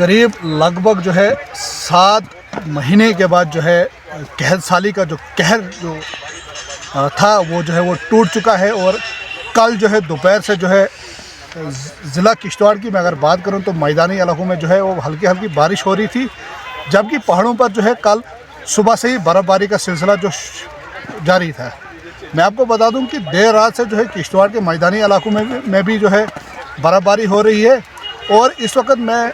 करीब लगभग जो है 7 महीने के बाद जो है कहर साली का जो कहर जो था वो जो है वो टूट चुका है। और कल जो है दोपहर से जो है ज़िला किश्तवाड़ की मैं अगर बात करूं तो मैदानी इलाकों में जो है वो हल्की हल्की बारिश हो रही थी, जबकि पहाड़ों पर जो है कल सुबह से ही बर्फ़बारी का सिलसिला जो जारी था। मैं आपको बता दूं कि देर रात से जो है किश्तवाड़ के मैदानी इलाकों में भी जो है बर्फ़बारी हो रही है। और इस वक्त मैं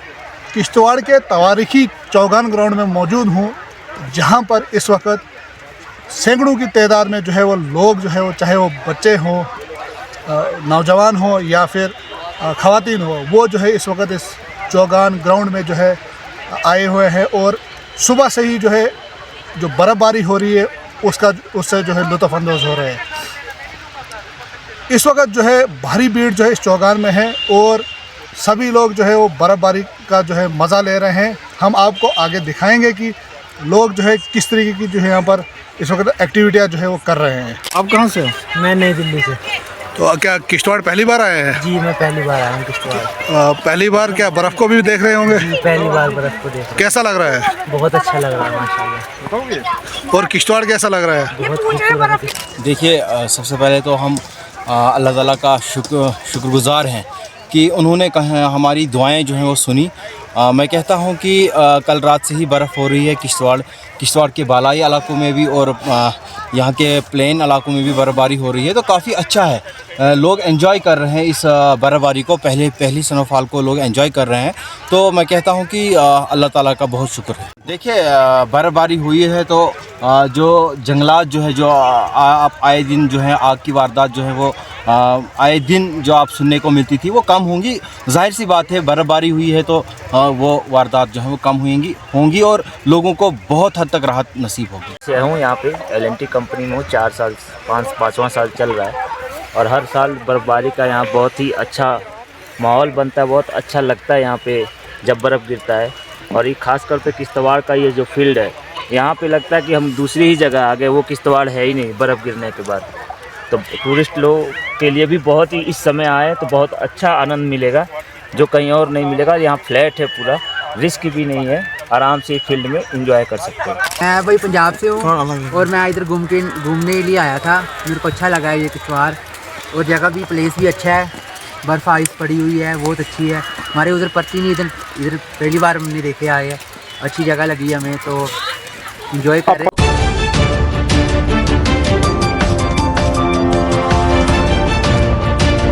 किश्तवाड़ के तवारीखी चौगान ग्राउंड में मौजूद हूँ, जहाँ पर इस वक्त सैकड़ों की तादाद में जो है वो लोग जो है वो चाहे वो बच्चे हों, नौजवान हों या फिर ख़वातीन हो, वो जो है इस वक्त इस चौगान ग्राउंड में जो है आए हुए हैं। और सुबह से ही जो है जो बर्फ़बारी हो रही है उससे जो है लुत्फ़अंदोज़ हो रहे हैं। इस वक्त जो है भारी भीड़ जो है इस चौगान में है और सभी लोग जो है वो बर्फ़बारी का जो है मज़ा ले रहे हैं। हम आपको आगे दिखाएंगे कि लोग जो है किस तरीके की जो है यहाँ पर इस वक्त एक्टिविटियाँ जो है वो कर रहे हैं। आप कहाँ से हो? मैं नई दिल्ली से। तो क्या किश्तवाड़ पहली बार आए हैं? जी मैं पहली बार आया हूँ किश्तवाड़। पहली बार क्या बर्फ़ को भी देख रहे होंगे? जी पहली बार बर्फ़ को देख। कैसा लग रहा है? बहुत अच्छा लग रहा है माशाल्लाह। और किश्तवाड़ कैसा लग रहा है? बहुत खूबसूरत है। देखिए सबसे पहले तो हम अल्लाह ताला का शुक्रगुज़ार हैं कि उन्होंने हमारी दुआएं जो हैं वो सुनी। मैं कहता हूं कि कल रात से ही बर्फ़ हो रही है किश्तवाड़ के बालाई इलाकों में भी और यहाँ के प्लेन इलाकों में भी बर्फ़बारी हो रही है, तो काफ़ी अच्छा है। लोग एंजॉय कर रहे हैं इस बर्फ़बारी को, पहली स्नोफॉल को लोग एंजॉय कर रहे हैं। तो मैं कहता हूं कि अल्लाह ताला का बहुत शुक्र है। देखिए बर्फ़बारी हुई है तो जो जंगलात जो है जो आप आए दिन जो है आग की वारदात जो है वो आए दिन जो आप सुनने को मिलती थी वो कम होंगी। जाहिर सी बात है बर्फ़बारी हुई है तो वो वारदात जो है वो कम होंगी और लोगों को बहुत हद तक राहत नसीब होगी। से हूँ यहाँ पे L&T कंपनी में हूँ, 4 साल 5वां साल चल रहा है और हर साल बर्फ़बारी का यहाँ बहुत ही अच्छा माहौल बनता है, बहुत अच्छा लगता है यहाँ पे जब बर्फ़ गिरता है। और ये ख़ास तौर पे किश्तवाड़ का ये जो फील्ड है यहाँ पे लगता है कि हम दूसरी ही जगह आ गए, वो किश्तवाड़ है ही नहीं बर्फ़ गिरने के बाद। तो टूरिस्ट लोग के लिए भी बहुत ही इस समय आए तो बहुत अच्छा आनंद मिलेगा जो कहीं और नहीं मिलेगा। यहाँ फ्लैट है, पूरा रिस्क भी नहीं है, आराम से फील्ड में एंजॉय कर सकते हैं। मैं भाई पंजाब से हूँ और मैं इधर घूमने के लिए आया था। मेरे को अच्छा लगा है ये किश्तवाड़ और जगह भी, प्लेस भी अच्छा है। बर्फ़ आइस पड़ी हुई है, बहुत अच्छी है। हमारे उधर पड़ती नहीं, इधर पहली बार हमने देखे आए हैं। अच्छी जगह लगी हमें तो एंजॉय कर रहे हैं।